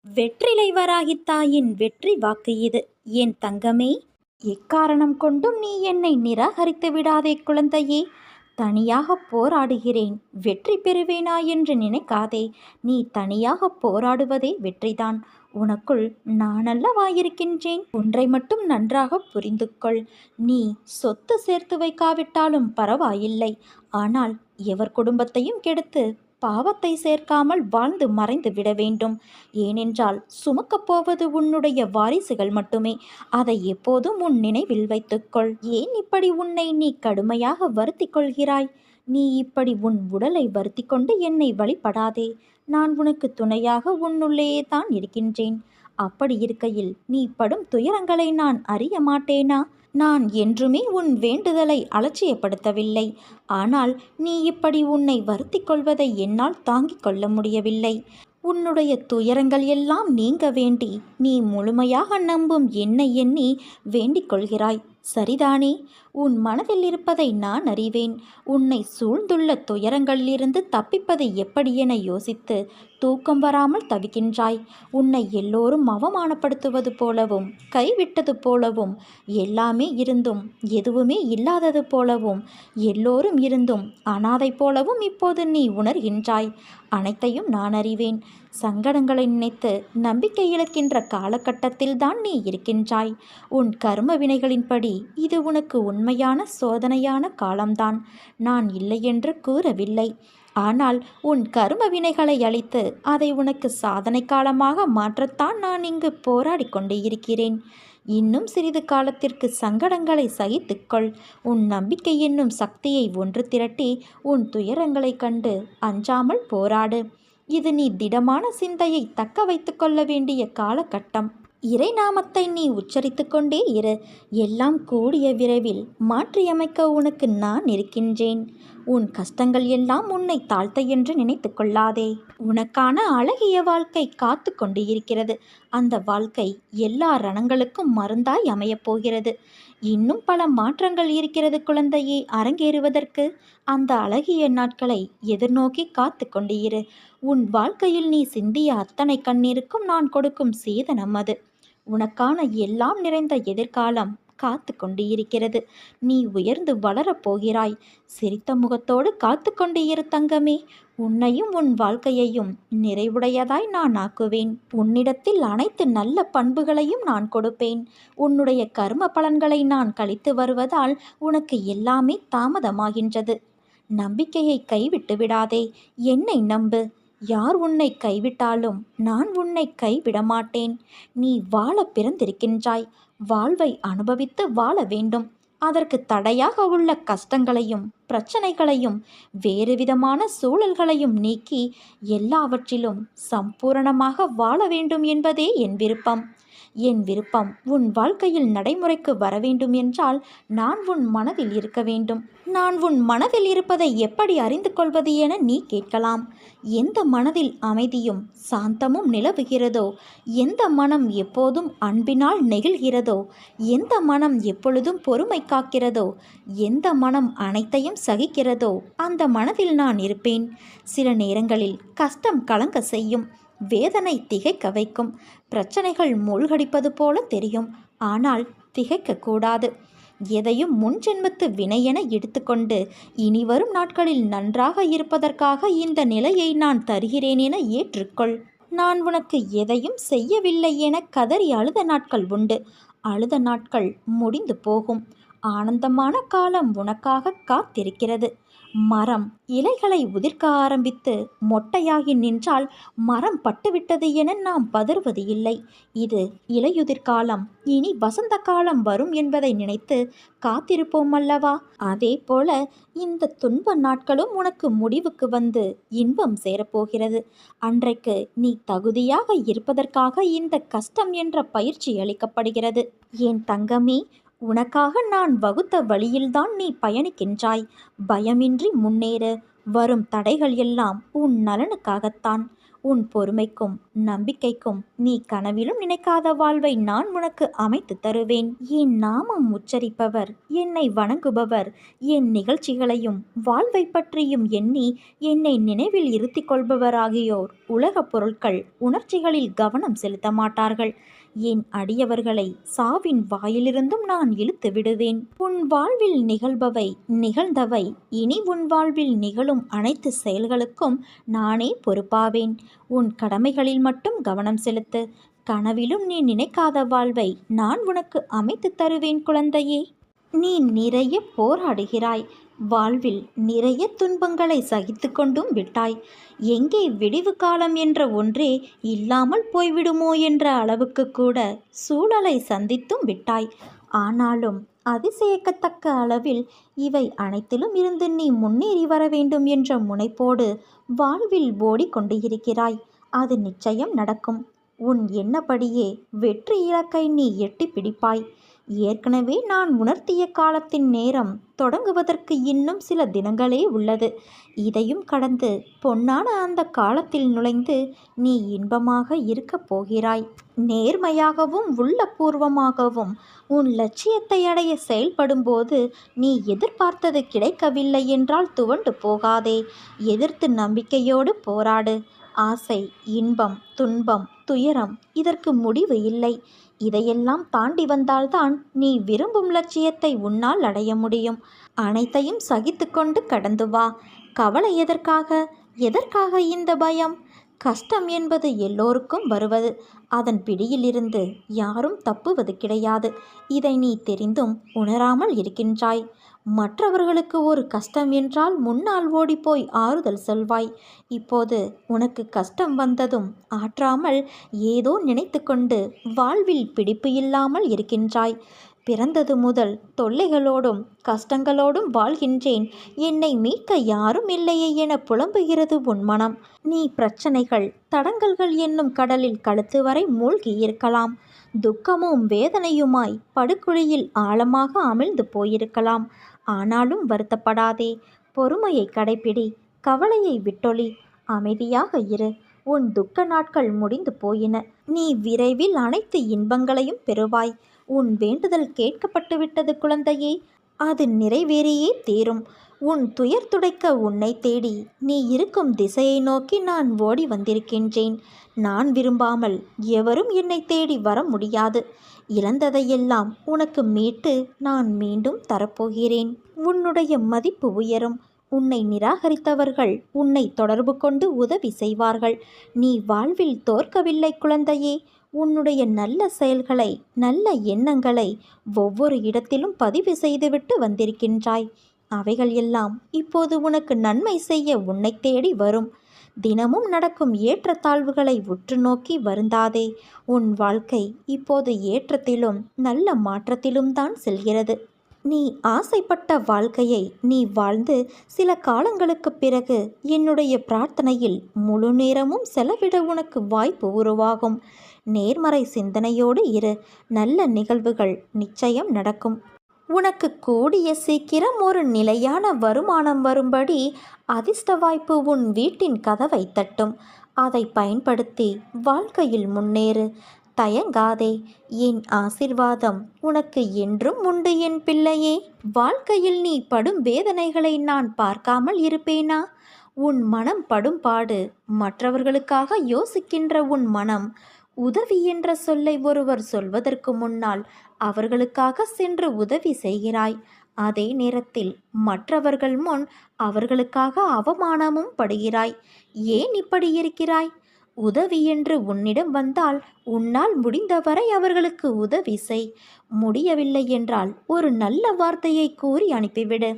வெற்றிலை வராகித் தாயின் வெற்றி வாக்கு இது. என் தங்கமே, எக்காரணம் கொண்டும் நீ என்னை நிராகரித்து விடாதே குழந்தையே. தனியாக போராடுகிறேன், வெற்றி பெறுவேனா என்று நினைக்காதே. நீ தனியாக போராடுவதே வெற்றிதான். உனக்குள் நான் அல்லவா இருக்கின்றேன். ஒன்றை மட்டும் நன்றாக புரிந்து கொள். நீ சொத்து சேர்த்து வைக்காவிட்டாலும் பரவாயில்லை. ஆனால் எவர் குடும்பத்தையும் கெடுத்து பாவத்தை சேர்க்காமல் வாழ்ந்து மறைந்து விட வேண்டும். ஏனென்றால் சுமக்கப் போவது உன்னுடைய வாரிசுகள் மட்டுமே. அதை எப்போதும் உன் நினைவில் வைத்துக்கொள். ஏன் இப்படி உன்னை நீ கடுமையாக வருத்தி கொள்கிறாய்? நீ இப்படி உன் உடலை வருத்தி கொண்டு என்னை வழிபடாதே. நான் உனக்கு துணையாக உன்னுள்ளேயே தான் இருக்கின்றேன். அப்படி இருக்கையில் நீ படும் துயரங்களை நான் அறிய மாட்டேனா? நான் என்றுமே உன் வேண்டுதலை அலட்சியப்படுத்தவில்லை. ஆனால் நீ இப்படி உன்னை வருத்தி கொள்வதை என்னால் தாங்கிக் கொள்ள முடியவில்லை. உன்னுடைய துயரங்கள் எல்லாம் நீங்க வேண்டி நீ முழுமையாக நம்பும் என்னை எண்ணி வேண்டிக் கொள்கிறாய். சரிதானே? உன் மனதில் இருப்பதை நான் அறிவேன். உன்னை சூழ்ந்துள்ள துயரங்களிலிருந்து தப்பிப்பது எப்படி என யோசித்து தூக்கம் வராமல் தவிக்கின்றாய். உன்னை எல்லோரும் அவமானப்படுத்துவது போலவும், கைவிட்டது போலவும், எல்லாமே இருந்தும் எதுவுமே இல்லாதது போலவும், எல்லோரும் இருந்தும் அனாதை போலவும் இப்போது நீ உணர்கின்றாய். அனைத்தையும் நான் அறிவேன். சங்கடங்களை நினைத்து நம்பிக்கை இழக்கின்ற காலகட்டத்தில் தான் நீ இருக்கின்றாய். உன் கர்ம வினைகளின்படி இது உனக்கு உண்மையான சோதனையான காலம்தான். நான் இல்லை என்று கூறவில்லை. ஆனால் உன் கர்ம வினைகளை அழித்து அதை உனக்கு சாதனை காலமாக மாற்றத்தான் நான் இங்கு போராடி கொண்டு இருக்கிறேன். இன்னும் சிறிது காலத்திற்கு சங்கடங்களை சகித்துக்கொள். உன் நம்பிக்கை என்னும் சக்தியை ஒன்று திரட்டி உன் துயரங்களை கண்டு அஞ்சாமல் போராடு. இது நீ திடமான சிந்தையை தக்க வைத்து கொள்ள வேண்டிய காலகட்டம். இறை நாமத்தை நீ உச்சரித்து கொண்டே இரு. எல்லாம் கூடிய விரைவில் மாற்றியமைக்க உனக்கு நான் இருக்கின்றேன். உன் கஷ்டங்கள் எல்லாம் உன்னை தாழ்த்த என்று நினைத்து கொள்ளாதே. உனக்கான அழகிய வாழ்க்கை காத்து கொண்டு இருக்கிறது. அந்த வாழ்க்கை எல்லா ரணங்களுக்கும் மருந்தாய் அமையப் போகிறது. இன்னும் பல மாற்றங்கள் இருக்கிறது குழந்தையே அரங்கேறுவதற்கு. அந்த அழகிய நாட்களை எதிர்நோக்கி காத்து கொண்டு இரு. உன் வாழ்க்கையில் நீ சிந்திய அத்தனை கண்ணீருக்கும் நான் கொடுக்கும் சீதனம் அது. உனக்கான எல்லாம் நிறைந்த எதிர்காலம் காத்து கொண்டு இருக்கிறது. நீ உயர்ந்து வளரப் போகிறாய். சிரித்த முகத்தோடு காத்து கொண்டு இரு தங்கமே. உன்னையும் உன் வாழ்க்கையையும் நிறைவுடையதாய் நான் ஆக்குவேன். உன்னிடத்தில் அனைத்து நல்ல பண்புகளையும் நான் கொடுப்பேன். உன்னுடைய கர்ம பலன்களை நான் கழித்து வருவதால் உனக்கு எல்லாமே தாமதமாகின்றது. நம்பிக்கையை கைவிட்டு விடாதே. என்னை நம்பு. யார் உன்னை கைவிட்டாலும் நான் உன்னை கைவிட மாட்டேன். நீ வாழ பிறந்திருக்கின்றாய். வாழ்வை அனுபவித்து வாழ வேண்டும். அதற்கு தடையாக உள்ள கஷ்டங்களையும் பிரச்சனைகளையும் வேறு விதமான சூழல்களையும் நீக்கி எல்லாவற்றிலும் சம்பூரணமாக வாழ வேண்டும் என்பதே என் விருப்பம். என் விருப்பம் உன் வாழ்க்கையில் நடைமுறைக்கு வர வேண்டும் என்றால் நான் உன் மனதில் இருக்க வேண்டும். நான் உன் மனதில் இருப்பதை எப்படி அறிந்து கொள்வது என நீ கேட்கலாம். எந்த மனதில் அமைதியும் சாந்தமும் நிலவுகிறதோ, எந்த மனம் எப்போதும் அன்பினால் நெகிழ்கிறதோ, எந்த மனம் எப்பொழுதும் பொறுமை காக்கிறதோ, எந்த மனம் அனைத்தையும் சகிக்கிறதோ அந்த மனதில் நான் இருப்பேன். சில நேரங்களில் கஷ்டம் கலங்க செய்யும். வேதனை திகைக்க வைக்கும். பிரச்சனைகள் மூழ்கடிப்பது போல தெரியும். ஆனால் திகைக்கக்கூடாது. எதையும் முன் ஜென்மத்து வினையென எடுத்துக்கொண்டு இனி வரும் நாட்களில் நன்றாக இருப்பதற்காக இந்த நிலையை நான் தருகிறேன் என ஏற்றுக்கொள். நான் உனக்கு எதையும் செய்யவில்லை என கதறி அழுத நாட்கள் உண்டு. அழுத நாட்கள் முடிந்து போகும். ஆனந்தமான காலம் உனக்காக காத்திருக்கிறது. மரம் இலைகளை உதிர்க்க ஆரம்பித்து மொட்டையாகி நின்றால் மரம் பட்டுவிட்டது என நாம் பதறுவது இல்லை. இது இலையுதிர்காலம். இனி வசந்த காலம் வரும் என்பதை நினைத்து காத்திருப்போம் அல்லவா? அதே போல இந்த துன்ப நாட்களும் உனக்கு முடிவுக்கு வந்து இன்பம் சேரப்போகிறது. அன்றைக்கு நீ தகுதியாக இருப்பதற்காக இந்த கஷ்டம் என்ற பயிற்சி அளிக்கப்படுகிறது. என் தங்கமே, உனக்காக நான் வகுத்த வழியில்தான் நீ பயணிக்கின்றாய். பயமின்றி முன்னேறு. வரும் தடைகள் எல்லாம் உன் நலனுக்காகத்தான். உன் பொறுமைக்கும் நம்பிக்கைக்கும் நீ கனவிலும் நினைக்காத வாழ்வை நான் உனக்கு அமைத்து தருவேன். என் நாமம் உச்சரிப்பவர், என்னை வணங்குபவர், என் நிகழ்ச்சிகளையும் வாழ்வை பற்றியும் எண்ணி என்னை நினைவில் இருத்திக் கொள்பவர் ஆகியோர் உலகப் பொருட்கள் உணர்ச்சிகளில் கவனம் செலுத்த மாட்டார்கள். என் அடியவர்களை சாவின் வாயிலிருந்தும் நான் இழுத்து விடுவேன். உன் வாழ்வில் நிகழ்ந்தவை இனி உன் வாழ்வில் நிகழும் அனைத்து செயல்களுக்கும் நானே பொறுப்பாவேன். உன் கடமைகளில் மட்டும் கவனம் செலுத்து. கனவிலும் நீ நினைக்காத வாழ்வை நான் உனக்கு அமைத்து தருவேன் குழந்தையே. நீ நிறைய போராடுகிறாய். வாழ்வில் நிறைய துன்பங்களை சகித்து கொண்டும் விட்டாய். எங்கே விடிவு காலம் என்ற ஒன்றே இல்லாமல் போய்விடுமோ என்ற அளவுக்கு கூட சூழலை சந்தித்தும் விட்டாய். ஆனாலும் அதிசயிக்கத்தக்க அளவில் இவை அனைத்திலும் இருந்து நீ முன்னேறி வர வேண்டும் என்ற முனைப்போடு வாழ்வில் ஓடிக்கொண்டு இருக்கிறாய். அது நிச்சயம் நடக்கும். உன் எண்ணப்படியே வெற்றி இலக்கை நீ எட்டி பிடிப்பாய். ஏற்கனவே நான் உணர்த்திய காலத்தின் நேரம் தொடங்குவதற்கு இன்னும் சில தினங்களே உள்ளது. இதையும் கடந்து பொன்னான அந்த காலத்தில் நுழைந்து நீ இன்பமாக இருக்கப் போகிறாய். நேர்மையாகவும் உள்ளபூர்வமாகவும் உன் லட்சியத்தை அடைய செயல்படும்போது நீ எதிர்பார்த்தது கிடைக்கவில்லை என்றால் துவண்டு போகாதே. எதிர்த்து நம்பிக்கையோடு போராடு. ஆசை, இன்பம், துன்பம், துயரம், இதற்கு முடிவு இல்லை. இதையெல்லாம் தாண்டி வந்தால்தான் நீ விரும்பும் லட்சியத்தை உன்னால் அடைய முடியும். அனைத்தையும் சகித்து கொண்டு கடந்து வா. கவலை எதற்காக இந்த பயம்? கஷ்டம் என்பது எல்லோருக்கும் வருவது. அதன் பிடியிலிருந்து யாரும் தப்புவது கிடையாது. இதை நீ தெரிந்தும் உணராமல் இருக்கின்றாய். மற்றவர்களுக்கு ஒரு கஷ்டம் என்றால் முன்னால் ஓடிப்போய் ஆறுதல் சொல்வாய். இப்போது உனக்கு கஷ்டம் வந்ததும் ஆற்றாமல் ஏதோ நினைத்து கொண்டு வாழ்வில் பிடிப்பு இல்லாமல் இருக்கின்றாய். பிறந்தது முதல் தொல்லைகளோடும் கஷ்டங்களோடும் வாழ்கின்றேன், என்னை மீட்க யாரும் இல்லையே என புலம்புகிறது உன் மனம். நீ பிரச்சனைகள், தடங்கல்கள் என்னும் கடலில் கழுத்து வரை மூழ்கி இருக்கலாம். துக்கமும் வேதனையுமாய் படுகுழியில் ஆழமாக அமிழ்ந்து போயிருக்கலாம். ஆனாலும் வருத்தப்படாதே. பொறுமையை கடைப்பிடி. கவலையை விட்டொளி. அமைதியாக இரு. உன் துக்க நாட்கள் முடிந்து போயின. நீ விரைவில் அனைத்து இன்பங்களையும் பெறுவாய். உன் வேண்டுதல் கேட்கப்பட்டுவிட்டது குழந்தையே. அது நிறைவேறியே தீரும். உன் துயர் துடைக்க உன்னை தேடி நீ இருக்கும் திசையை நோக்கி நான் ஓடி வந்திருக்கின்றேன். நான் விரும்பாமல் எவரும் என்னை தேடி வர முடியாது. இழந்ததையெல்லாம் உனக்கு மீட்டு நான் மீண்டும் தரப்போகிறேன். உன்னுடைய மதிப்பு உயரும். உன்னை நிராகரித்தவர்கள் உன்னை தொடர்பு கொண்டு உதவி செய்வார்கள். நீ வாழ்வில் தோற்கவில்லை குழந்தையே. உன்னுடைய நல்ல செயல்களை, நல்ல எண்ணங்களை ஒவ்வொரு இடத்திலும் பதிவு செய்துவிட்டு வந்திருக்கின்றாய். அவைகள் எல்லாம் இப்போது உனக்கு நன்மை செய்ய உன்னை தேடி வரும். தினமும் நடக்கும் ஏற்றத்தாழ்வுகளை உற்று நோக்கி வருந்தாதே. உன் வாழ்க்கை இப்போது ஏற்றத்திலும் நல்ல மாற்றத்திலும் தான் செல்கிறது. நீ ஆசைப்பட்ட வாழ்க்கையை நீ வாழ்ந்து சில காலங்களுக்கு பிறகு என்னுடைய பிரார்த்தனையில் முழு நேரமும் செலவிட உனக்கு வாய்ப்பு உருவாகும். நேர்மறை சிந்தனையோடு இரு. நல்ல நிகழ்வுகள் நிச்சயம் நடக்கும். உனக்கு கூடிய சீக்கிரம் ஒரு நிலையான வருமானம் வரும்படி அதிர்ஷ்ட வாய்ப்பு உன் வீட்டின் கதவை தட்டும். அதை பயன்படுத்தி வாழ்க்கையில் முன்னேறு. தயங்காதே. என் ஆசிர்வாதம் உனக்கு என்றும் உண்டு என் பிள்ளையே. வாழ்க்கையில் நீ படும் வேதனைகளை நான் பார்க்காமல் இருப்பேனா? உன் மனம் படும் பாடு, மற்றவர்களுக்காக யோசிக்கின்ற உன் மனம், உதவி என்ற சொல்லை ஒருவர் சொல்வதற்கு முன்னால் அவர்களுக்காக சென்று உதவி செய்கிறாய். அதே நேரத்தில் மற்றவர்கள் முன் அவர்களுக்காக அவமானமும் படுகிறாய். ஏன் இப்படி இருக்கிறாய்? உதவி என்று உன்னிடம் வந்தால் உன்னால் முடிந்தவரை அவர்களுக்கு உதவி செய். முடியவில்லை என்றால் ஒரு நல்ல வார்த்தையை கூறி அனுப்பிவிடு.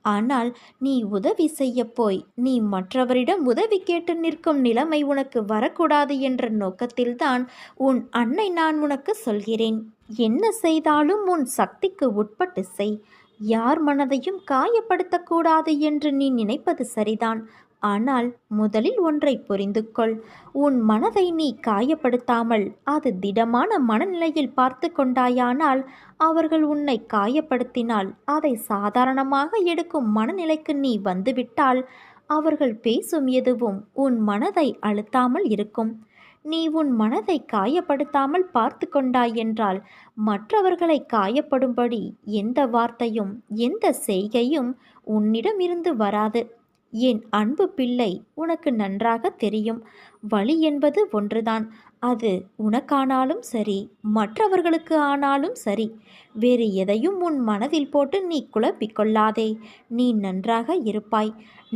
ஆனால் நீ உதவி செய்ய போய் நீ மற்றவரிடம் உதவி கேட்டு நிற்கும் நிலைமை உனக்கு வரக்கூடாது என்ற நோக்கத்தில்தான் உன் அன்னை நான் உனக்கு சொல்கிறேன். என்ன செய்தாலும் உன் சக்திக்கு உட்பட்டு செய். யார் மனதையும் காயப்படுத்தக்கூடாது என்று நீ நினைப்பது சரிதான். ஆனால் முதலில் ஒன்றை புரிந்து கொள். உன் மனதை நீ காயப்படுத்தாமல் அது திடமான மனநிலையில் பார்த்து கொண்டாயானால் அவர்கள் உன்னை காயப்படுத்தினால் அதை சாதாரணமாக எடுக்கும் மனநிலைக்கு நீ வந்துவிட்டால் அவர்கள் பேசும் எதுவும் உன் மனதை அழுத்தாமல் இருக்கும். நீ உன் மனதை காயப்படுத்தாமல் பார்த்து கொண்டாய் என்றால் மற்றவர்களை காயப்படும்படி எந்த வார்த்தையும் எந்த செய்கையும் உன்னிடமிருந்து வராது. என் அன்பு பிள்ளை, உனக்கு நன்றாக தெரியும், வலி என்பது ஒன்றுதான். அது உனக்கானாலும் சரி, மற்றவர்களுக்கு ஆனாலும் சரி. வேறு எதையும் உன் மனதில் போட்டு நீ குழப்பிக்கொள்ளாதே. நீ நன்றாக இருப்பாய்.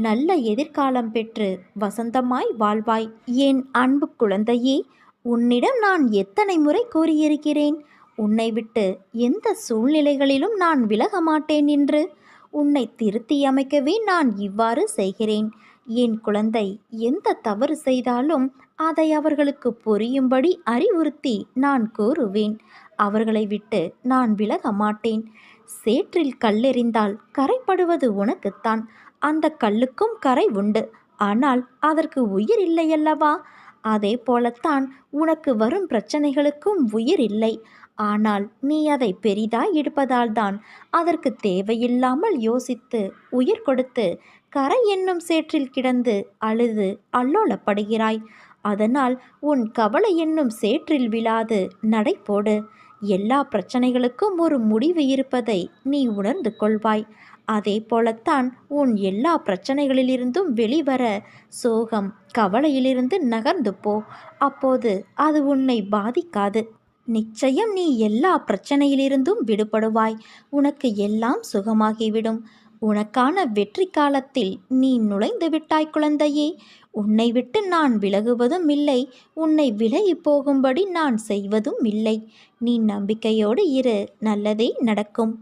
நல்ல எதிர்காலம் பெற்று வசந்தமாய் வாழ்வாய். என் அன்பு குழந்தையே, உன்னிடம் நான் எத்தனை முறை கூறியிருக்கிறேன், உன்னை விட்டு எந்த சூழ்நிலைகளிலும் நான் விலக மாட்டேன் என்று. உன்னை திருத்தி அமைக்கவே நான் இவ்வாறு செய்கிறேன். என் குழந்தை எந்த தவறு செய்தாலும் அதை அவர்களுக்கு புரியும்படி அறிவுறுத்தி நான் கூறுவேன். அவர்களை விட்டு நான் விலக மாட்டேன். சேற்றில் கல்லெறிந்தால் கரைப்படுவது உனக்குத்தான். அந்த கல்லுக்கும் கரை உண்டு, ஆனால் அதற்கு உயிர் இல்லையல்லவா? அதே போலத்தான் உனக்கு வரும் பிரச்சனைகளுக்கும் உயிர் இல்லை. ஆனால் நீ அதை பெரிதாய் எடுப்பதால்தான் அதற்கு தேவையில்லாமல் யோசித்து உயிர் கொடுத்து கரை என்னும் சேற்றில் கிடந்து அழுது அல்லோலப்படுகிறாய். அதனால் உன் கவலை என்னும் சேற்றில் விழாது நடை போடு. எல்லா பிரச்சனைகளுக்கும் ஒரு முடிவு இருப்பதை நீ உணர்ந்து கொள்வாய். அதே போலத்தான் உன் எல்லா பிரச்சனைகளிலிருந்தும் வெளிவர சோகம் கவலையிலிருந்து நகர்ந்து போ. அப்போது அது உன்னை பாதிக்காது. நிச்சயம் நீ எல்லா பிரச்சனையிலிருந்தும் விடுபடுவாய். உனக்கு எல்லாம் சுகமாகிவிடும். உனக்கான வெற்றி காலத்தில் நீ நுழைந்து விட்டாய் குழந்தையே. உன்னை விட்டு நான் விலகுவதும் இல்லை, உன்னை விலகி போகும்படி நான் செய்வதும் இல்லை. நீ நம்பிக்கையோடு இரு, நல்லதே நடக்கும்.